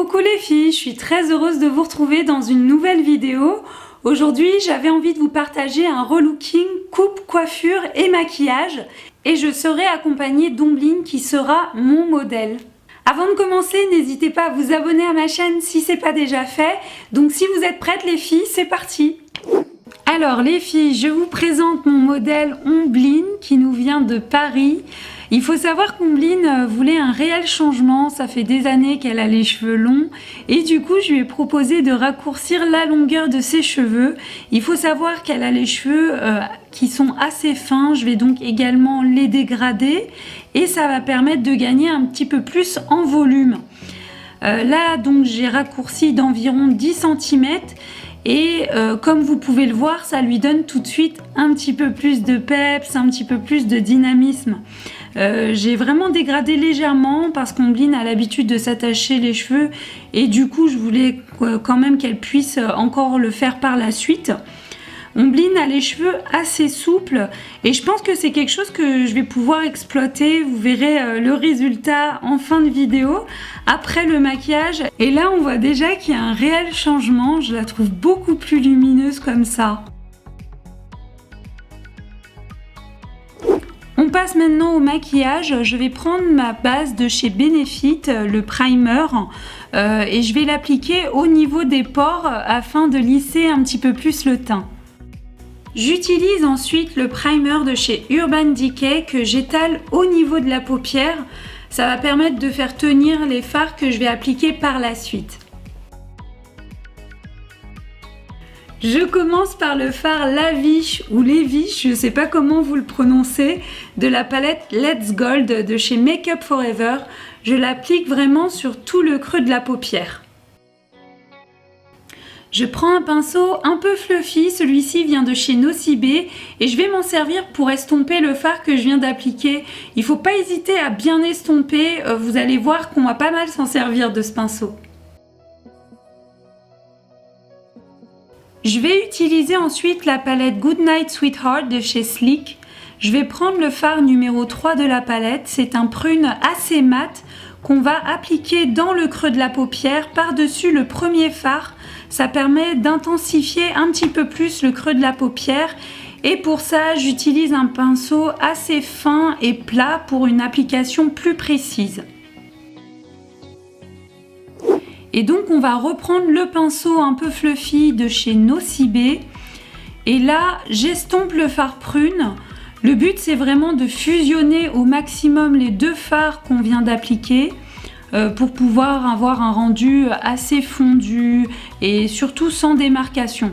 Coucou les filles, je suis très heureuse de vous retrouver dans une nouvelle vidéo. Aujourd'hui, j'avais envie de vous partager un relooking, coupe, coiffure et maquillage. Et je serai accompagnée d'Ombline qui sera mon modèle. Avant de commencer, n'hésitez pas à vous abonner à ma chaîne si ce n'est pas déjà fait. Donc si vous êtes prêtes les filles, c'est parti! Alors les filles, je vous présente mon modèle Ombline qui nous vient de Paris. Il faut savoir qu'Ombline voulait un réel changement, ça fait des années qu'elle a les cheveux longs et du coup je lui ai proposé de raccourcir la longueur de ses cheveux. Il faut savoir qu'elle a les cheveux qui sont assez fins, je vais donc également les dégrader et ça va permettre de gagner un petit peu plus en volume. Là donc j'ai raccourci d'environ 10 cm. Et comme vous pouvez le voir, ça lui donne tout de suite un petit peu plus de peps, un petit peu plus de dynamisme. J'ai vraiment dégradé légèrement parce qu'Ombline a l'habitude de s'attacher les cheveux et du coup je voulais quand même qu'elle puisse encore le faire par la suite. Ombline a les cheveux assez souples et je pense que c'est quelque chose que je vais pouvoir exploiter. Vous verrez le résultat en fin de vidéo après le maquillage. Et là on voit déjà qu'il y a un réel changement. Je la trouve beaucoup plus lumineuse comme ça. On passe maintenant au maquillage. Je vais prendre ma base de chez Benefit, le primer, et je vais l'appliquer au niveau des pores afin de lisser un petit peu plus le teint. J'utilise ensuite le primer de chez Urban Decay que j'étale au niveau de la paupière. Ça va permettre de faire tenir les fards que je vais appliquer par la suite. Je commence par le fard Lavish ou Levish, je ne sais pas comment vous le prononcez, de la palette Let's Gold de chez Make Up For Ever. Je l'applique vraiment sur tout le creux de la paupière. Je prends un pinceau un peu fluffy, celui-ci vient de chez Nocibé et je vais m'en servir pour estomper le fard que je viens d'appliquer. Il ne faut pas hésiter à bien estomper, vous allez voir qu'on va pas mal s'en servir de ce pinceau. Je vais utiliser ensuite la palette Goodnight Sweetheart de chez Sleek. Je vais prendre le fard numéro 3 de la palette, c'est un prune assez mat qu'on va appliquer dans le creux de la paupière par-dessus le premier fard. Ça permet d'intensifier un petit peu plus le creux de la paupière et pour ça j'utilise un pinceau assez fin et plat pour une application plus précise. Et donc on va reprendre le pinceau un peu fluffy de chez Nocibé et là j'estompe le fard prune. Le but c'est vraiment de fusionner au maximum les deux fards qu'on vient d'appliquer pour pouvoir avoir un rendu assez fondu et surtout sans démarcation.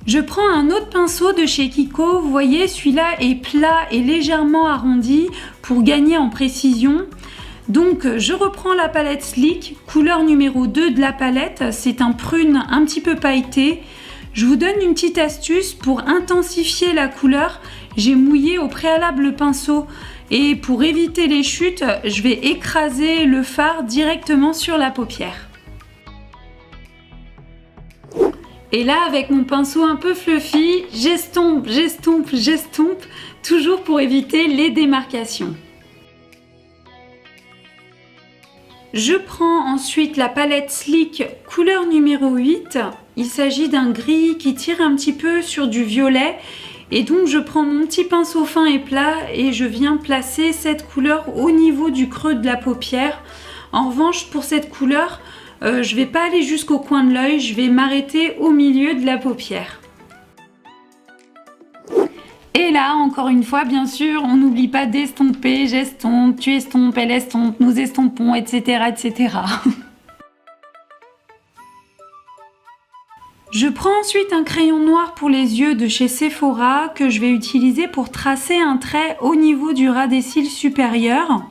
Je prends un autre pinceau de chez Kiko, vous voyez celui-là est plat et légèrement arrondi pour gagner en précision. Donc je reprends la palette Sleek, couleur numéro 2 de la palette, c'est un prune un petit peu pailleté. Je vous donne une petite astuce pour intensifier la couleur, j'ai mouillé au préalable le pinceau et pour éviter les chutes, je vais écraser le fard directement sur la paupière. Et là avec mon pinceau un peu fluffy, j'estompe, toujours pour éviter les démarcations. Je prends ensuite la palette Sleek couleur numéro 8. Il s'agit d'un gris qui tire un petit peu sur du violet. Et donc je prends mon petit pinceau fin et plat et je viens placer cette couleur au niveau du creux de la paupière. En revanche pour cette couleur, je ne vais pas aller jusqu'au coin de l'œil, je vais m'arrêter au milieu de la paupière. Et là, encore une fois, bien sûr, on n'oublie pas d'estomper, j'estompe, tu estompes, elle estompe, nous estompons, etc. etc. Je prends ensuite un crayon noir pour les yeux de chez Sephora que je vais utiliser pour tracer un trait au niveau du ras des cils supérieur.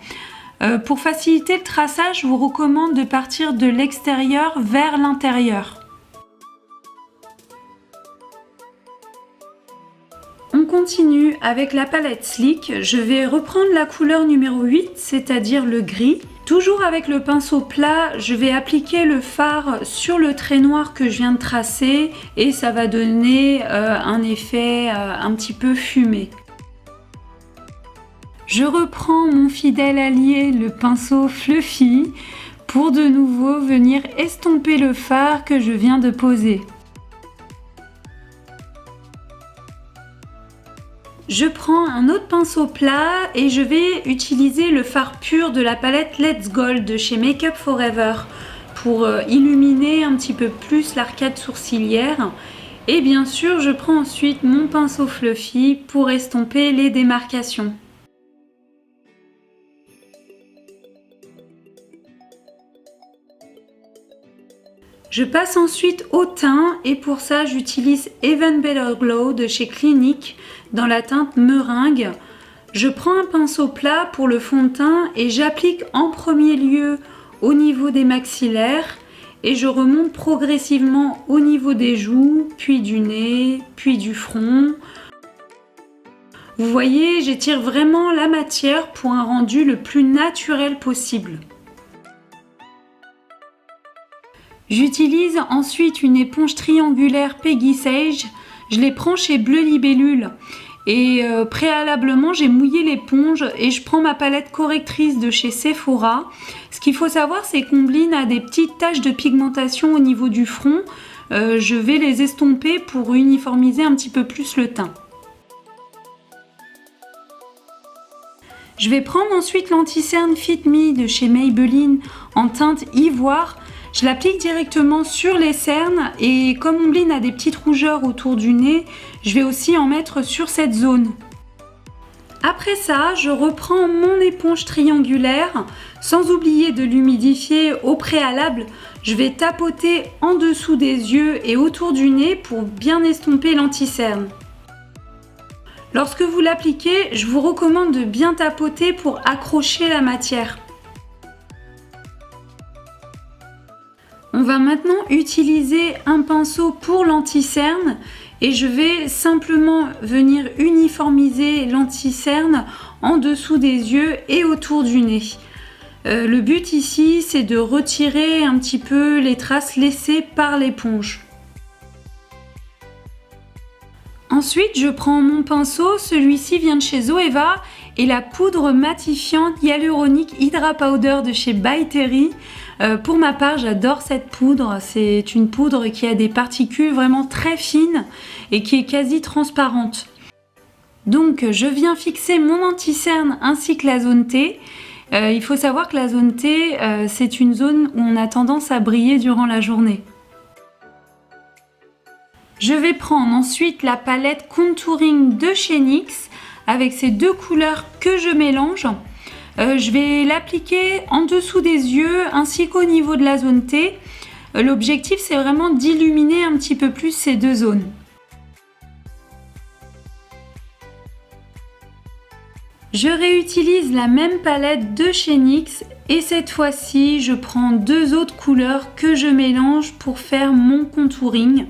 Pour faciliter le traçage, je vous recommande de partir de l'extérieur vers l'intérieur. On continue avec la palette Sleek. Je vais reprendre la couleur numéro 8, c'est-à-dire le gris. Toujours avec le pinceau plat, je vais appliquer le fard sur le trait noir que je viens de tracer et ça va donner un effet un petit peu fumé. Je reprends mon fidèle allié, le pinceau Fluffy, pour de nouveau venir estomper le fard que je viens de poser. Je prends un autre pinceau plat et je vais utiliser le fard pur de la palette Let's Gold de chez Make Up For Ever pour illuminer un petit peu plus l'arcade sourcilière. Et bien sûr, je prends ensuite mon pinceau fluffy pour estomper les démarcations. Je passe ensuite au teint et pour ça j'utilise Even Better Glow de chez Clinique dans la teinte meringue. Je prends un pinceau plat pour le fond de teint et j'applique en premier lieu au niveau des maxillaires et je remonte progressivement au niveau des joues, puis du nez, puis du front. Vous voyez, j'étire vraiment la matière pour un rendu le plus naturel possible. J'utilise ensuite une éponge triangulaire Peggy Sage. Je les prends chez Bleu Libellule. Et préalablement, j'ai mouillé l'éponge et je prends ma palette correctrice de chez Sephora. Ce qu'il faut savoir, c'est qu'Ombline a des petites taches de pigmentation au niveau du front. Je vais les estomper pour uniformiser un petit peu plus le teint. Je vais prendre ensuite l'anti-cerne Fit Me de chez Maybelline en teinte ivoire. Je l'applique directement sur les cernes et comme Ombline a des petites rougeurs autour du nez, je vais aussi en mettre sur cette zone. Après ça, je reprends mon éponge triangulaire, sans oublier de l'humidifier au préalable. Je vais tapoter en dessous des yeux et autour du nez pour bien estomper l'anti-cerne. Lorsque vous l'appliquez, je vous recommande de bien tapoter pour accrocher la matière. On va maintenant utiliser un pinceau pour l'anti-cerne et je vais simplement venir uniformiser l'anti-cerne en dessous des yeux et autour du nez. Le but ici, c'est de retirer un petit peu les traces laissées par l'éponge. Ensuite, je prends mon pinceau, celui-ci vient de chez Zoeva, et la poudre matifiante Hyaluronic Hydra Powder de chez By Terry. Pour ma part, j'adore cette poudre. C'est une poudre qui a des particules vraiment très fines et qui est quasi transparente. Donc, je viens fixer mon anti-cerne ainsi que la zone T. Il faut savoir que la zone T, c'est une zone où on a tendance à briller durant la journée. Je vais prendre ensuite la palette Contouring de chez NYX avec ces deux couleurs que je mélange. Je vais l'appliquer en dessous des yeux ainsi qu'au niveau de la zone T. L'objectif, c'est vraiment d'illuminer un petit peu plus ces deux zones. Je réutilise la même palette de chez NYX et cette fois-ci, je prends deux autres couleurs que je mélange pour faire mon contouring.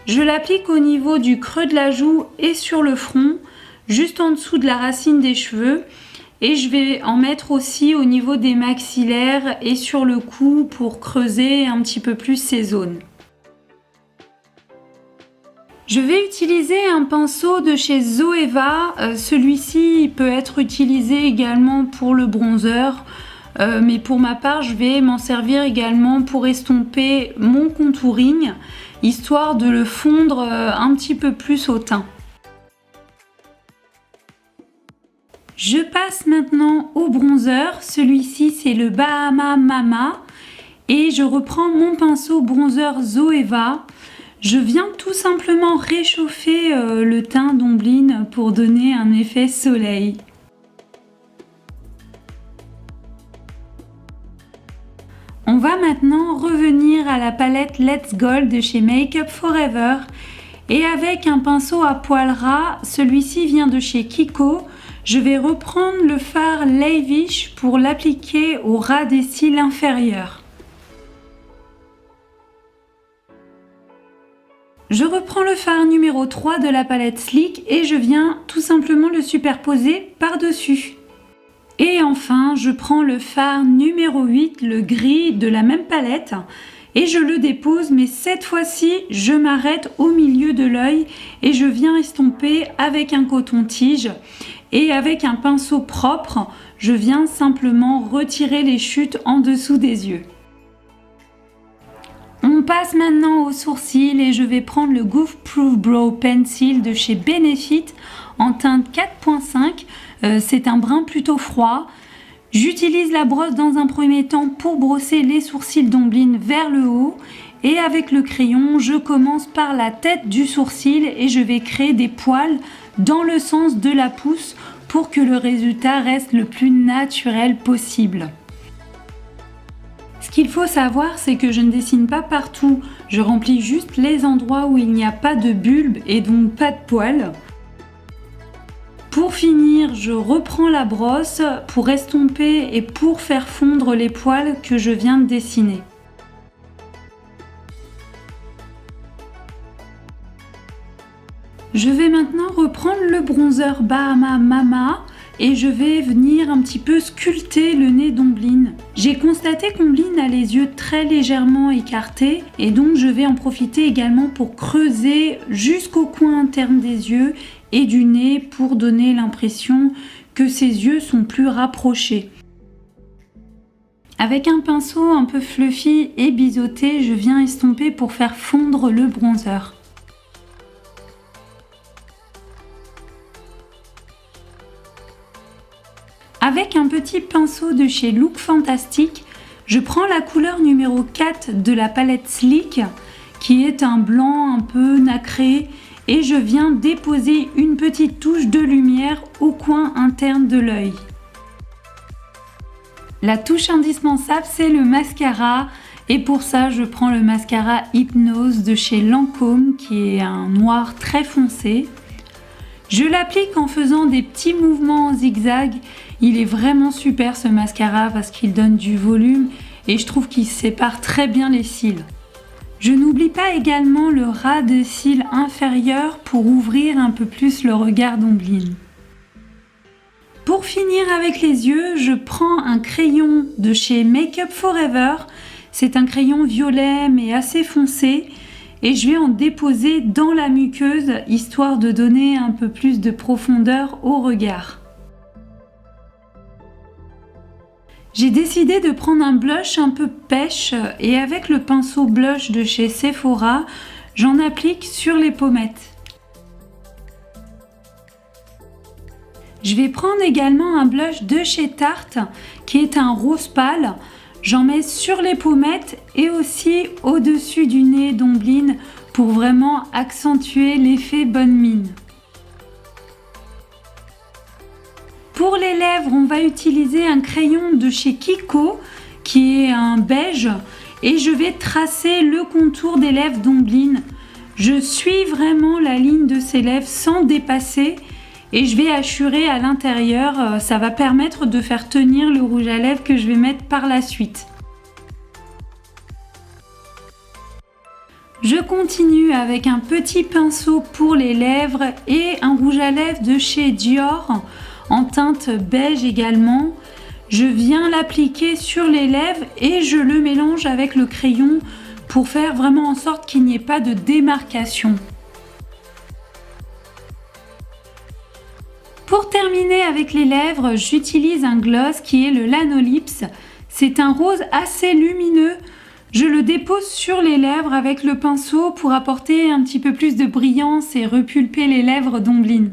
Je l'applique au niveau du creux de la joue et sur le front, juste en dessous de la racine des cheveux. Et je vais en mettre aussi au niveau des maxillaires et sur le cou pour creuser un petit peu plus ces zones. Je vais utiliser un pinceau de chez Zoeva. Celui-ci peut être utilisé également pour le bronzer. Mais pour ma part, je vais m'en servir également pour estomper mon contouring, histoire de le fondre un petit peu plus au teint. Je passe maintenant au bronzer. Celui-ci, c'est le Bahama Mama. Et je reprends mon pinceau bronzer Zoeva. Je viens tout simplement réchauffer le teint d'Ombline pour donner un effet soleil. On va maintenant revenir à la palette Let's Gold de chez Make Up For Ever. Et avec un pinceau à poil ras, celui-ci vient de chez Kiko. Je vais reprendre le fard Lavish pour l'appliquer au ras des cils inférieurs. Je reprends le fard numéro 3 de la palette Sleek et je viens tout simplement le superposer par-dessus. Et enfin, je prends le fard numéro 8, le gris de la même palette, et je le dépose, mais cette fois-ci, je m'arrête au milieu de l'œil et je viens estomper avec un coton-tige. Et avec un pinceau propre, je viens simplement retirer les chutes en dessous des yeux. On passe maintenant aux sourcils et je vais prendre le Goof Proof Brow Pencil de chez Benefit en teinte 4.5. C'est un brun plutôt froid. J'utilise la brosse dans un premier temps pour brosser les sourcils d'Omblin vers le haut. Et avec le crayon, je commence par la tête du sourcil et je vais créer des poils dans le sens de la pousse pour que le résultat reste le plus naturel possible. Ce qu'il faut savoir, c'est que je ne dessine pas partout, je remplis juste les endroits où il n'y a pas de bulbe et donc pas de poils. Pour finir, je reprends la brosse pour estomper et pour faire fondre les poils que je viens de dessiner. Je vais maintenant reprendre le bronzer Bahama Mama et je vais venir un petit peu sculpter le nez d'Omblin. J'ai constaté qu'Omblin a les yeux très légèrement écartés et donc je vais en profiter également pour creuser jusqu'au coin interne des yeux et du nez pour donner l'impression que ses yeux sont plus rapprochés. Avec un pinceau un peu fluffy et biseauté, je viens estomper pour faire fondre le bronzer. Avec un petit pinceau de chez Look Fantastic, je prends la couleur numéro 4 de la palette Sleek, qui est un blanc un peu nacré, et je viens déposer une petite touche de lumière au coin interne de l'œil. La touche indispensable, c'est le mascara, et pour ça, je prends le mascara Hypnose de chez Lancôme, qui est un noir très foncé. Je l'applique en faisant des petits mouvements en zigzag. Il est vraiment super ce mascara parce qu'il donne du volume et je trouve qu'il sépare très bien les cils. Je n'oublie pas également le ras de cils inférieur pour ouvrir un peu plus le regard d'Omblin. Pour finir avec les yeux, je prends un crayon de chez Make Up Forever. C'est un crayon violet mais assez foncé. Et je vais en déposer dans la muqueuse, histoire de donner un peu plus de profondeur au regard. J'ai décidé de prendre un blush un peu pêche et avec le pinceau blush de chez Sephora, j'en applique sur les pommettes. Je vais prendre également un blush de chez Tarte qui est un rose pâle. J'en mets sur les pommettes et aussi au-dessus du nez d'Omblin pour vraiment accentuer l'effet bonne mine. Pour les lèvres, on va utiliser un crayon de chez Kiko qui est un beige et je vais tracer le contour des lèvres d'Omblin. Je suis vraiment la ligne de ses lèvres sans dépasser et je vais hachurer à l'intérieur, ça va permettre de faire tenir le rouge à lèvres que je vais mettre par la suite. Je continue avec un petit pinceau pour les lèvres et un rouge à lèvres de chez Dior en teinte beige également. Je viens l'appliquer sur les lèvres et je le mélange avec le crayon pour faire vraiment en sorte qu'il n'y ait pas de démarcation. Pour terminer avec les lèvres, j'utilise un gloss qui est le Lanolips. C'est un rose assez lumineux. Je le dépose sur les lèvres avec le pinceau pour apporter un petit peu plus de brillance et repulper les lèvres d'Omblin.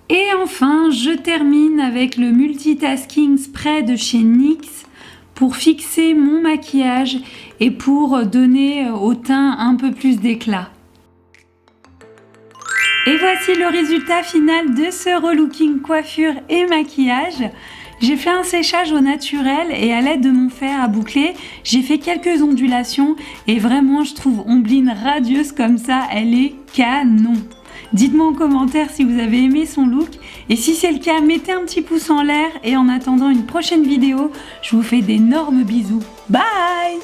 Et enfin, je termine avec le Multitasking Spray de chez NYX pour fixer mon maquillage et pour donner au teint un peu plus d'éclat. Et voici le résultat final de ce relooking coiffure et maquillage. J'ai fait un séchage au naturel et à l'aide de mon fer à boucler, j'ai fait quelques ondulations et vraiment je trouve Omblin radieuse comme ça, elle est canon. Dites-moi en commentaire si vous avez aimé son look et si c'est le cas, mettez un petit pouce en l'air et en attendant une prochaine vidéo, je vous fais d'énormes bisous. Bye!